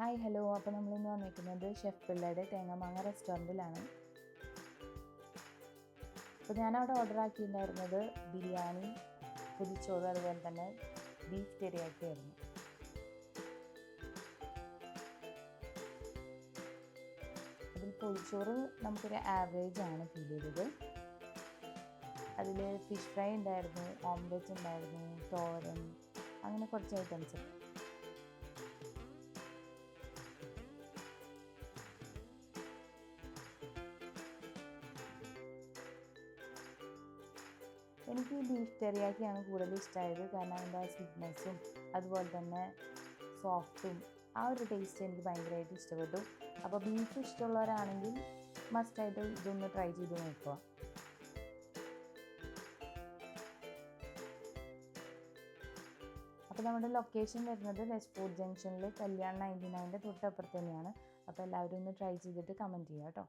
Hi hello. അപ്പോൾ നമ്മളിന്ന് വന്നിരിക്കുന്നത് ഷെഫ് പിള്ളയുടെ തേങ്ങാമാങ്ങ റെസ്റ്റോറൻറ്റിലാണ്. അപ്പോൾ ഞാനവിടെ ഓർഡർ ആക്കിയിട്ടുണ്ടായിരുന്നത് ബിരിയാണി, പൊതിച്ചോറ്, അതുപോലെ തന്നെ ബീഫ് ടെറിയാക്കി ആയിരുന്നു. അതിൽ പൊതിച്ചോറ് നമുക്കൊരു ആവറേജ് ആണ് ഫീൽ ചെയ്തത്. അതിൽ ഫിഷ് ഫ്രൈ ഉണ്ടായിരുന്നു, ഓംലെറ്റ് ഉണ്ടായിരുന്നു, തോരൻ, അങ്ങനെ കുറച്ച് ഐറ്റംസ്. എനിക്ക് ഈ ബീഫ് ടെറിയാക്കിയാണ് കൂടുതൽ ഇഷ്ടമായത്. കാരണം അതിൻ്റെ ആ സ്വീറ്റ്നെസ്സും അതുപോലെ തന്നെ സോഫ്റ്റും ആ ഒരു ടേസ്റ്റ് എനിക്ക് ഭയങ്കരമായിട്ട് ഇഷ്ടപ്പെട്ടു. അപ്പോൾ ബീഫ് ഇഷ്ടമുള്ളവരാണെങ്കിൽ മസ്റ്റായിട്ട് ഇതൊന്ന് ട്രൈ ചെയ്ത് നോക്കുക. അപ്പോൾ നമ്മുടെ ലൊക്കേഷൻ വരുന്നത് വെസ്റ്റ് ഫോർട്ട് ജംഗ്ഷനിൽ കല്യാൺ 99ൻ്റെ തൊട്ടപ്പുറത്ത് തന്നെയാണ്. അപ്പോൾ എല്ലാവരും ഒന്ന് ട്രൈ ചെയ്തിട്ട് കമൻറ്റ് ചെയ്യുക കേട്ടോ.